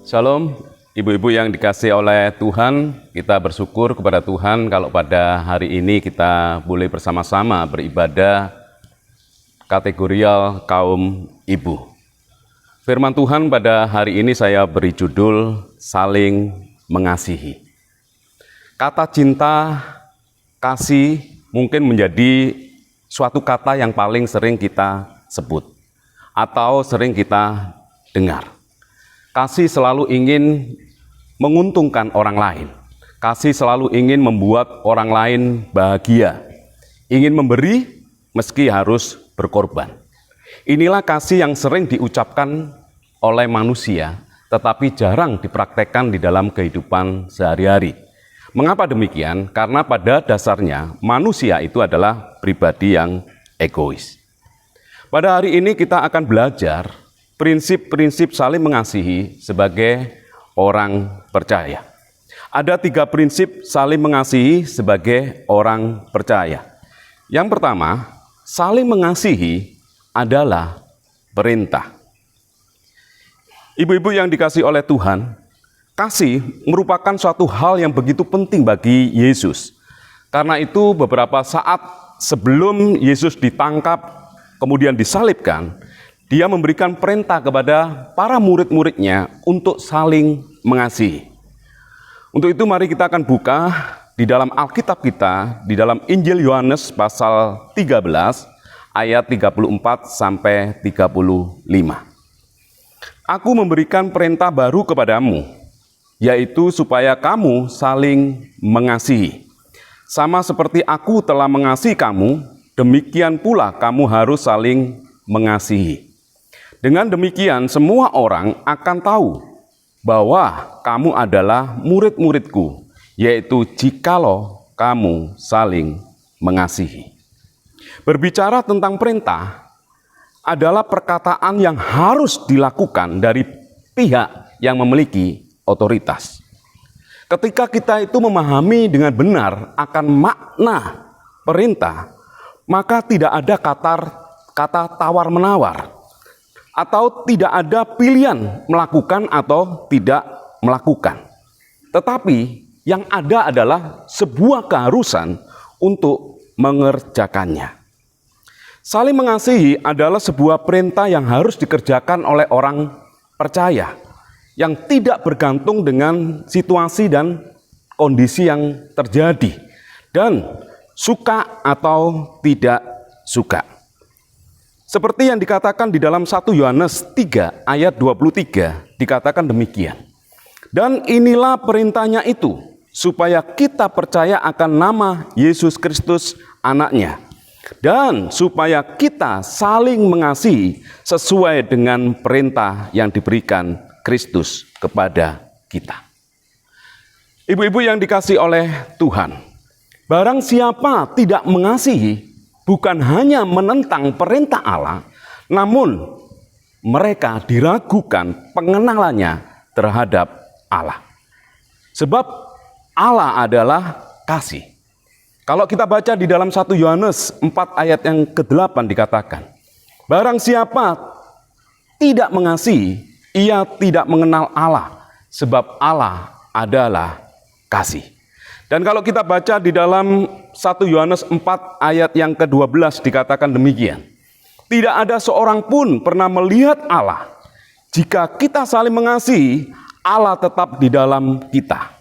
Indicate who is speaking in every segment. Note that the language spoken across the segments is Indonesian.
Speaker 1: Shalom, ibu-ibu yang dikasih oleh Tuhan, kita bersyukur kepada Tuhan kalau pada hari ini kita boleh bersama-sama beribadah kategorial kaum ibu. Firman Tuhan pada hari ini saya beri judul saling mengasihi. Kata cinta, kasih mungkin menjadi suatu kata yang paling sering kita sebut atau sering kita dengar. Kasih selalu ingin menguntungkan orang lain. Kasih selalu ingin membuat orang lain bahagia. Ingin memberi meski harus berkorban. Inilah kasih yang sering diucapkan oleh manusia, tetapi jarang dipraktekkan di dalam kehidupan sehari-hari. Mengapa demikian? Karena pada dasarnya manusia itu adalah pribadi yang egois. Pada hari ini kita akan belajar prinsip-prinsip saling mengasihi sebagai orang percaya. Ada 3 prinsip saling mengasihi sebagai orang percaya. Yang pertama, saling mengasihi adalah perintah. Ibu-ibu yang dikasihi oleh Tuhan, kasih merupakan suatu hal yang begitu penting bagi Yesus. Karena itu beberapa saat sebelum Yesus ditangkap, kemudian disalibkan, Dia memberikan perintah kepada para murid-muridnya untuk saling mengasihi. Untuk itu mari kita akan buka di dalam Alkitab kita, di dalam Injil Yohanes pasal 13 ayat 34 sampai 35. Aku memberikan perintah baru kepadamu, yaitu supaya kamu saling mengasihi. Sama seperti aku telah mengasihi kamu, demikian pula kamu harus saling mengasihi. Dengan demikian semua orang akan tahu bahwa kamu adalah murid-muridku, yaitu jikalau kamu saling mengasihi. Berbicara tentang perintah adalah perkataan yang harus dilakukan dari pihak yang memiliki otoritas. Ketika kita itu memahami dengan benar akan makna perintah, maka tidak ada kata tawar-menawar. Atau tidak ada pilihan melakukan atau tidak melakukan. Tetapi yang ada adalah sebuah keharusan untuk mengerjakannya. Saling mengasihi adalah sebuah perintah yang harus dikerjakan oleh orang percaya. Yang tidak bergantung dengan situasi dan kondisi yang terjadi. Dan suka atau tidak suka. Seperti yang dikatakan di dalam 1 Yohanes 3 ayat 23, dikatakan demikian. Dan inilah perintahnya itu, supaya kita percaya akan nama Yesus Kristus anaknya. Dan supaya kita saling mengasihi sesuai dengan perintah yang diberikan Kristus kepada kita. Ibu-ibu yang dikasihi oleh Tuhan, barang siapa tidak mengasihi, bukan hanya menentang perintah Allah, namun mereka diragukan pengenalannya terhadap Allah. Sebab Allah adalah kasih. Kalau kita baca di dalam 1 Yohanes 4 ayat yang ke-8 dikatakan, barang siapa tidak mengasihi, ia tidak mengenal Allah, sebab Allah adalah kasih. Dan kalau kita baca di dalam 1 Yohanes 4 ayat yang ke-12 dikatakan demikian. Tidak ada seorang pun pernah melihat Allah. Jika kita saling mengasihi, Allah tetap di dalam kita.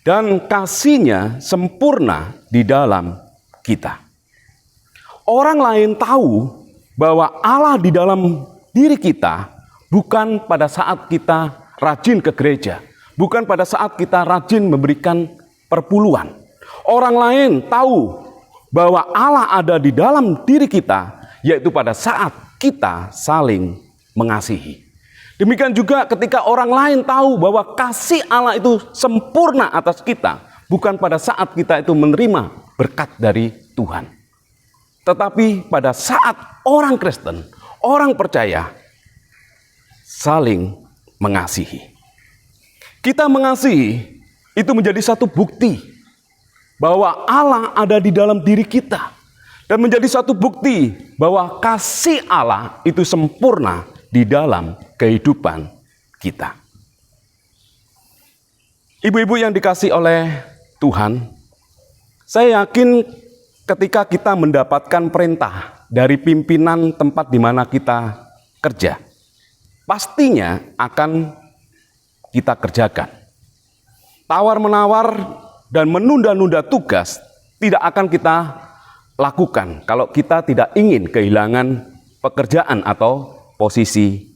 Speaker 1: Dan kasih-Nya sempurna di dalam kita. Orang lain tahu bahwa Allah di dalam diri kita bukan pada saat kita rajin ke gereja. Bukan pada saat kita rajin memberikan perpuluhan. Orang lain tahu bahwa Allah ada di dalam diri kita, yaitu pada saat kita saling mengasihi. Demikian juga ketika orang lain tahu bahwa kasih Allah itu sempurna atas kita, bukan pada saat kita itu menerima berkat dari Tuhan. Tetapi pada saat orang Kristen, orang percaya, saling mengasihi. Kita mengasihi itu menjadi satu bukti bahwa Allah ada di dalam diri kita. Dan menjadi satu bukti bahwa kasih Allah itu sempurna di dalam kehidupan kita. Ibu-ibu yang dikasih oleh Tuhan, saya yakin ketika kita mendapatkan perintah dari pimpinan tempat di mana kita kerja, pastinya akan kita kerjakan. Tawar-menawar dan menunda-nunda tugas tidak akan kita lakukan kalau kita tidak ingin kehilangan pekerjaan atau posisi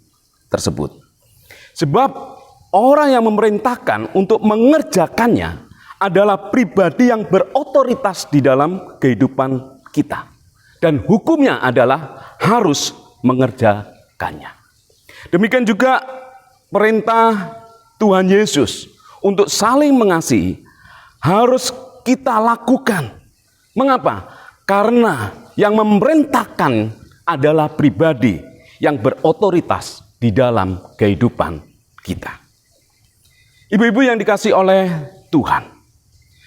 Speaker 1: tersebut. Sebab orang yang memerintahkan untuk mengerjakannya adalah pribadi yang berotoritas di dalam kehidupan kita. Dan hukumnya adalah harus mengerjakannya. Demikian juga perintah Tuhan Yesus untuk saling mengasihi harus kita lakukan. Mengapa? Karena yang memerintahkan adalah pribadi yang berotoritas di dalam kehidupan kita. Ibu-ibu yang dikasih oleh Tuhan,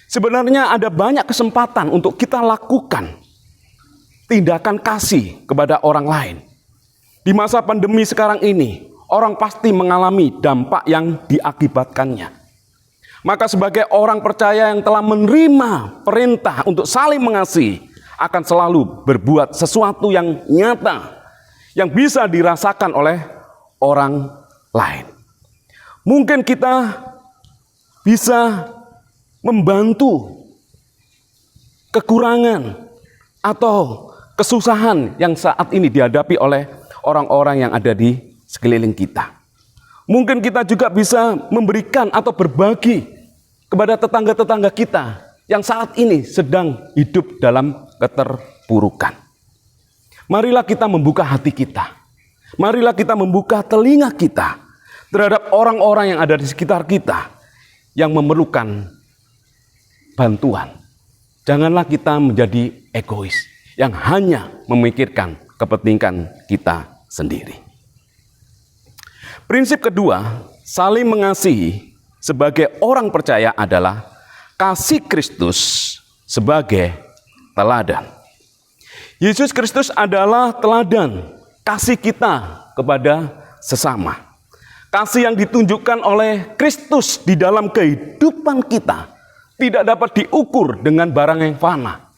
Speaker 1: sebenarnya ada banyak kesempatan untuk kita lakukan tindakan kasih kepada orang lain. Di masa pandemi sekarang ini, orang pasti mengalami dampak yang diakibatkannya. Maka sebagai orang percaya yang telah menerima perintah untuk saling mengasihi, akan selalu berbuat sesuatu yang nyata, yang bisa dirasakan oleh orang lain. Mungkin kita bisa membantu kekurangan atau kesusahan yang saat ini dihadapi oleh orang-orang yang ada di sekeliling kita. Mungkin kita juga bisa memberikan atau berbagi kepada tetangga-tetangga kita yang saat ini sedang hidup dalam keterpurukan. Marilah kita membuka hati kita. Marilah kita membuka telinga kita terhadap orang-orang yang ada di sekitar kita yang memerlukan bantuan. Janganlah kita menjadi egois yang hanya memikirkan kepentingan kita sendiri. Prinsip kedua, saling mengasihi sebagai orang percaya adalah kasih Kristus sebagai teladan. Yesus Kristus adalah teladan kasih kita kepada sesama. Kasih yang ditunjukkan oleh Kristus di dalam kehidupan kita tidak dapat diukur dengan barang yang fana,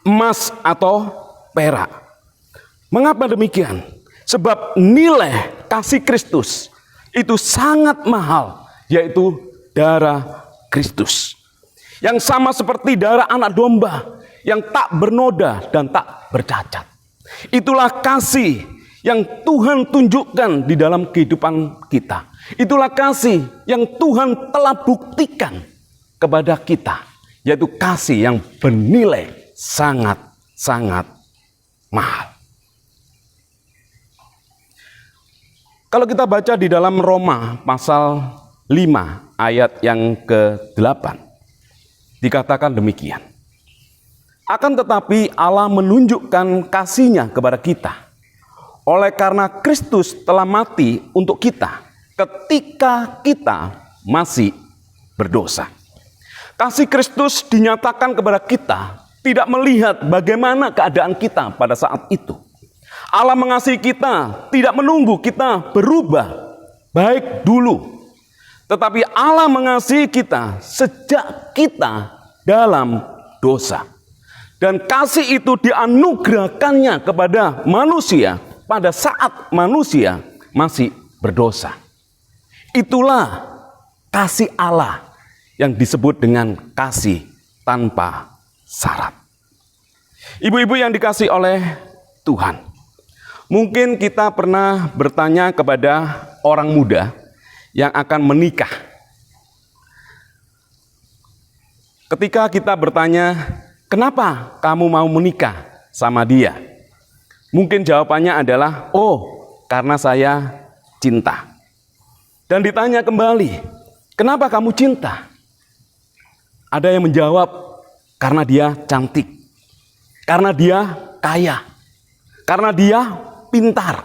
Speaker 1: emas atau perak. Mengapa demikian? Sebab nilai kasih Kristus itu sangat mahal, yaitu darah Kristus. Yang sama seperti darah anak domba yang tak bernoda dan tak bercacat. Itulah kasih yang Tuhan tunjukkan di dalam kehidupan kita. Itulah kasih yang Tuhan telah buktikan kepada kita, yaitu kasih yang bernilai sangat-sangat mahal. Kalau kita baca di dalam Roma pasal 5 ayat yang ke-8, dikatakan demikian. Akan tetapi Allah menunjukkan kasih-Nya kepada kita, oleh karena Kristus telah mati untuk kita ketika kita masih berdosa. Kasih Kristus dinyatakan kepada kita tidak melihat bagaimana keadaan kita pada saat itu. Allah mengasihi kita tidak menunggu kita berubah baik dulu, tetapi Allah mengasihi kita sejak kita dalam dosa. Dan kasih itu dianugerahkannya kepada manusia pada saat manusia masih berdosa. Itulah kasih Allah yang disebut dengan kasih tanpa syarat. Ibu-ibu yang dikasih oleh Tuhan, mungkin kita pernah bertanya kepada orang muda yang akan menikah. Ketika kita bertanya, kenapa kamu mau menikah sama dia? Mungkin jawabannya adalah, oh, karena saya cinta. Dan ditanya kembali, kenapa kamu cinta? Ada yang menjawab, karena dia cantik, karena dia kaya, karena dia pintar.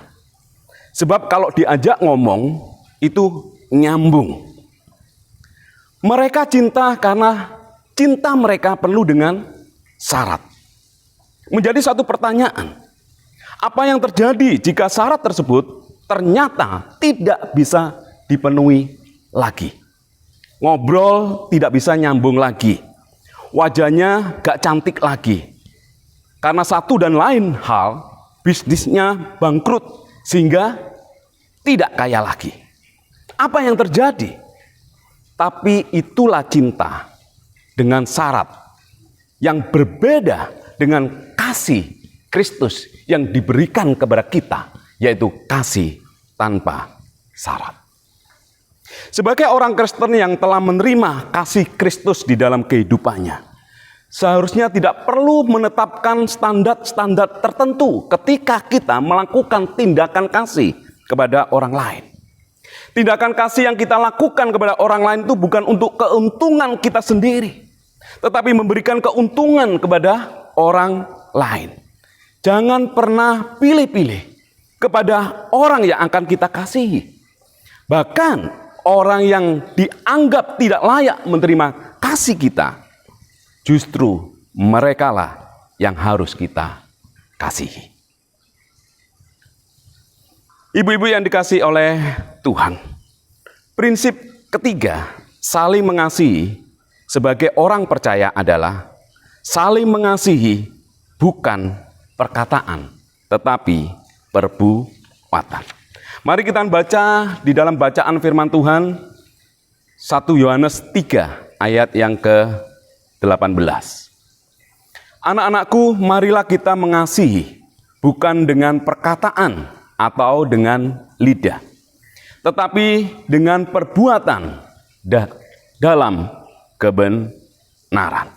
Speaker 1: Sebab kalau diajak ngomong, itu nyambung. Mereka cinta karena cinta mereka penuh dengan syarat. Menjadi satu pertanyaan, apa yang terjadi jika syarat tersebut ternyata tidak bisa dipenuhi lagi? ngobrol tidak bisa nyambung lagi. Wajahnya gak cantik lagi. Karena satu dan lain hal, bisnisnya bangkrut sehingga tidak kaya lagi. Apa yang terjadi? Tapi itulah cinta dengan syarat yang berbeda dengan kasih Kristus yang diberikan kepada kita, yaitu kasih tanpa syarat. Sebagai orang Kristen yang telah menerima kasih Kristus di dalam kehidupannya, seharusnya tidak perlu menetapkan standar-standar tertentu ketika kita melakukan tindakan kasih kepada orang lain. Tindakan kasih yang kita lakukan kepada orang lain itu bukan untuk keuntungan kita sendiri, tetapi memberikan keuntungan kepada orang lain. Jangan pernah pilih-pilih kepada orang yang akan kita kasihi. Bahkan orang yang dianggap tidak layak menerima kasih kita, justru merekalah yang harus kita kasihi. Ibu-ibu yang dikasihi oleh Tuhan, prinsip ketiga saling mengasihi sebagai orang percaya adalah saling mengasihi bukan perkataan, tetapi perbuatan. Mari kita baca di dalam bacaan firman Tuhan 1 Yohanes 3 ayat yang ke-18. Anak-anakku, marilah kita mengasihi bukan dengan perkataan atau dengan lidah, tetapi dengan perbuatan dalam kebenaran.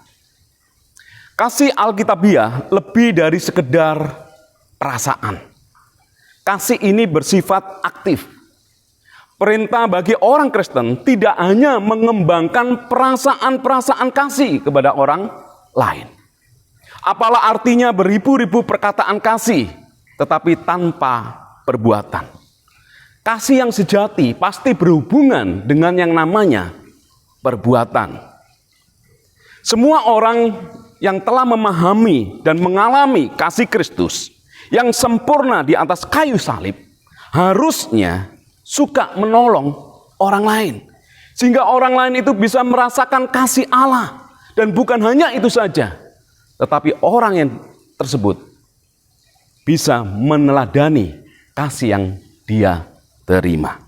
Speaker 1: Kasih Alkitabiah lebih dari sekedar perasaan. Kasih ini bersifat aktif. Perintah bagi orang Kristen tidak hanya mengembangkan perasaan-perasaan kasih kepada orang lain. Apalah artinya beribu-ribu perkataan kasih, tetapi tanpa perbuatan. Kasih yang sejati pasti berhubungan dengan yang namanya perbuatan. Semua orang yang telah memahami dan mengalami kasih Kristus yang sempurna di atas kayu salib harusnya suka menolong orang lain, sehingga orang lain itu bisa merasakan kasih Allah. Dan bukan hanya itu saja, tetapi orang yang tersebut bisa meneladani kasih yang dia terima.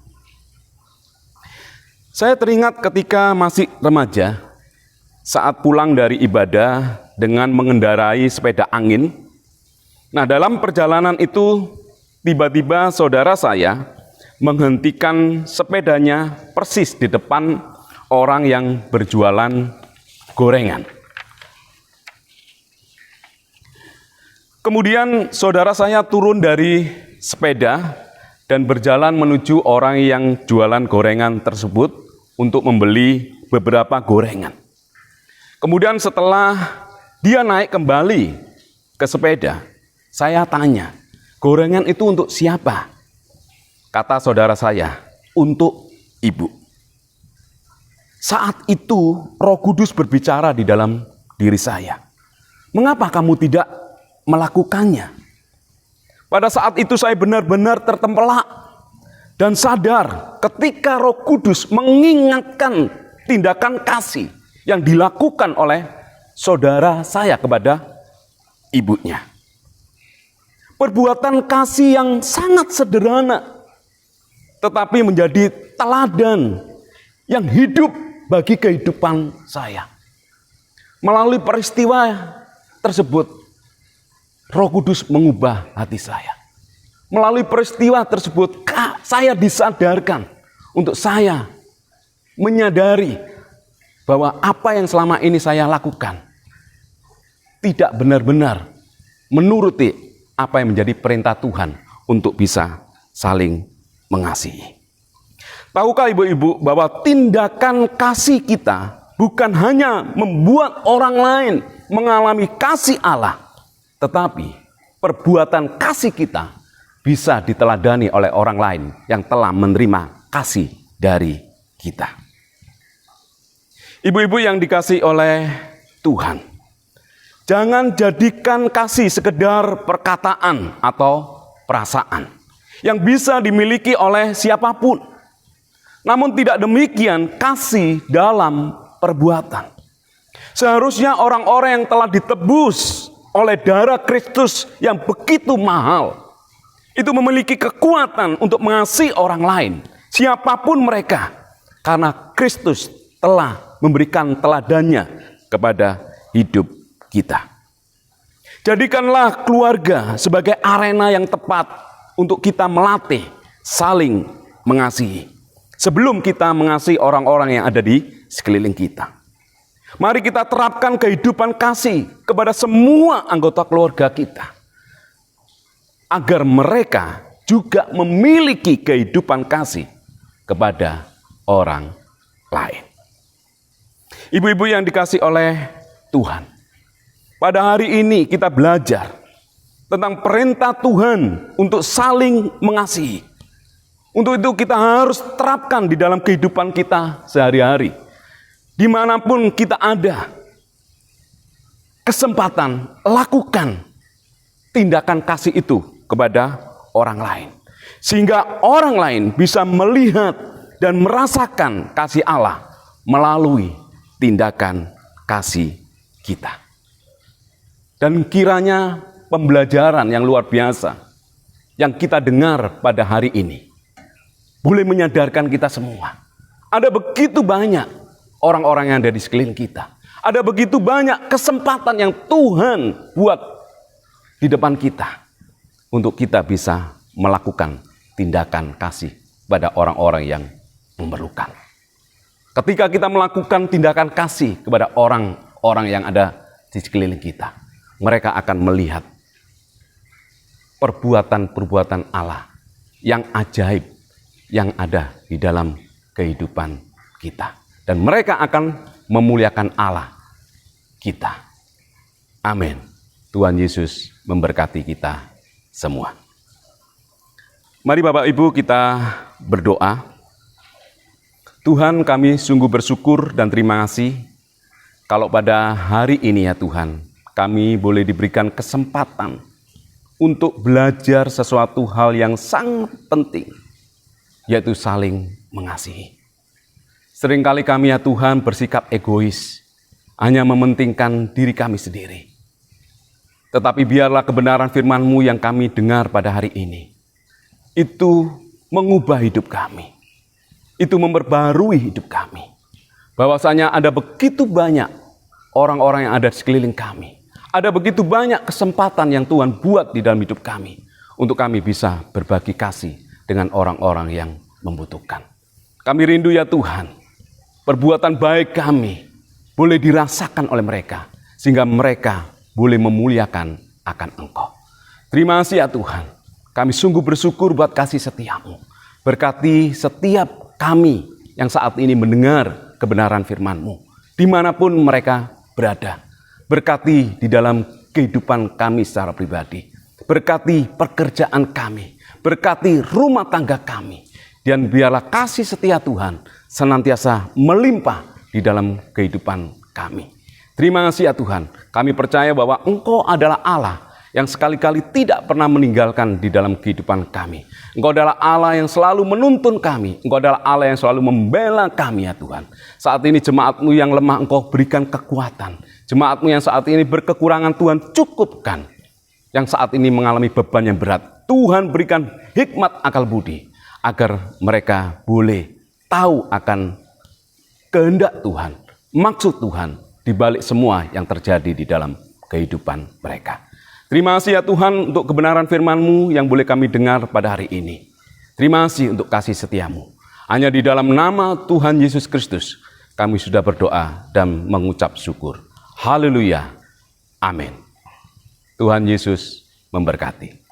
Speaker 1: Saya teringat ketika masih remaja, saat pulang dari ibadah dengan mengendarai sepeda angin. Nah, dalam perjalanan itu tiba-tiba saudara saya menghentikan sepedanya persis di depan orang yang berjualan gorengan. Kemudian saudara saya turun dari sepeda dan berjalan menuju orang yang jualan gorengan tersebut untuk membeli beberapa gorengan. Kemudian setelah dia naik kembali ke sepeda, saya tanya, gorengan itu untuk siapa? Kata saudara saya, untuk ibu. Saat itu Roh Kudus berbicara di dalam diri saya. Mengapa kamu tidak melakukannya? Pada saat itu saya benar-benar tertempelak dan sadar ketika Roh Kudus mengingatkan tindakan kasih yang dilakukan oleh saudara saya kepada ibunya. Perbuatan kasih yang sangat sederhana, tetapi menjadi teladan yang hidup bagi kehidupan saya. Melalui peristiwa tersebut, Roh Kudus mengubah hati saya. Melalui peristiwa tersebut, saya disadarkan untuk saya menyadari bahwa apa yang selama ini saya lakukan tidak benar-benar menuruti apa yang menjadi perintah Tuhan untuk bisa saling mengasihi. Tahukah ibu-ibu bahwa tindakan kasih kita bukan hanya membuat orang lain mengalami kasih Allah, tetapi perbuatan kasih kita bisa diteladani oleh orang lain yang telah menerima kasih dari kita. Ibu-ibu yang dikasihi oleh Tuhan, jangan jadikan kasih sekedar perkataan atau perasaan yang bisa dimiliki oleh siapapun. Namun tidak demikian kasih dalam perbuatan. Seharusnya orang-orang yang telah ditebus oleh darah Kristus yang begitu mahal, itu memiliki kekuatan untuk mengasihi orang lain, siapapun mereka, karena Kristus telah memberikan teladannya kepada hidup kita. Jadikanlah keluarga sebagai arena yang tepat untuk kita melatih saling mengasihi, sebelum kita mengasihi orang-orang yang ada di sekeliling kita. Mari kita terapkan kehidupan kasih kepada semua anggota keluarga kita, agar mereka juga memiliki kehidupan kasih kepada orang lain. Ibu-ibu yang dikasihi oleh Tuhan, pada hari ini kita belajar tentang perintah Tuhan untuk saling mengasihi. Untuk itu kita harus terapkan di dalam kehidupan kita sehari-hari. Dimanapun kita ada, kesempatan lakukan tindakan kasih itu kepada orang lain. Sehingga orang lain bisa melihat dan merasakan kasih Allah melalui tindakan kasih kita. Dan kiranya pembelajaran yang luar biasa yang kita dengar pada hari ini boleh menyadarkan kita semua. Ada begitu banyak orang-orang yang ada di sekeliling kita. Ada begitu banyak kesempatan yang Tuhan buat di depan kita untuk kita bisa melakukan tindakan kasih pada orang-orang yang memerlukan. Ketika kita melakukan tindakan kasih kepada orang-orang yang ada di sekeliling kita, mereka akan melihat perbuatan-perbuatan Allah yang ajaib yang ada di dalam kehidupan kita. Dan mereka akan memuliakan Allah kita. Amin. Tuhan Yesus memberkati kita semua. Mari Bapak Ibu kita berdoa. Tuhan, kami sungguh bersyukur dan terima kasih kalau pada hari ini ya Tuhan, kami boleh diberikan kesempatan untuk belajar sesuatu hal yang sangat penting, yaitu saling mengasihi. Seringkali kami ya Tuhan bersikap egois, hanya mementingkan diri kami sendiri. Tetapi biarlah kebenaran firman-Mu yang kami dengar pada hari ini, itu mengubah hidup kami. Itu memperbarui hidup kami. Bahwasanya ada begitu banyak orang-orang yang ada di sekeliling kami. Ada begitu banyak kesempatan yang Tuhan buat di dalam hidup kami, untuk kami bisa berbagi kasih dengan orang-orang yang membutuhkan. Kami rindu ya Tuhan, perbuatan baik kami boleh dirasakan oleh mereka, sehingga mereka boleh memuliakan akan Engkau. Terima kasih ya Tuhan, kami sungguh bersyukur buat kasih setia-Mu. Berkati setiap kami yang saat ini mendengar kebenaran firman-Mu, dimanapun mereka berada. Berkati di dalam kehidupan kami secara pribadi. Berkati pekerjaan kami, berkati rumah tangga kami. Dan biarlah kasih setia Tuhan senantiasa melimpah di dalam kehidupan kami. Terima kasih ya Tuhan, kami percaya bahwa Engkau adalah Allah yang sekali-kali tidak pernah meninggalkan di dalam kehidupan kami. Engkau adalah Allah yang selalu menuntun kami. Engkau adalah Allah yang selalu membela kami ya Tuhan. Saat ini jemaat-Mu yang lemah Engkau berikan kekuatan. Jemaat-Mu yang saat ini berkekurangan Tuhan cukupkan. Yang saat ini mengalami beban yang berat, Tuhan berikan hikmat akal budi, agar mereka boleh tahu akan kehendak Tuhan, maksud Tuhan di balik semua yang terjadi di dalam kehidupan mereka. Terima kasih ya Tuhan untuk kebenaran firman-Mu yang boleh kami dengar pada hari ini. Terima kasih untuk kasih setia-Mu. Hanya di dalam nama Tuhan Yesus Kristus kami sudah berdoa dan mengucap syukur. Haleluya. Amin. Tuhan Yesus memberkati.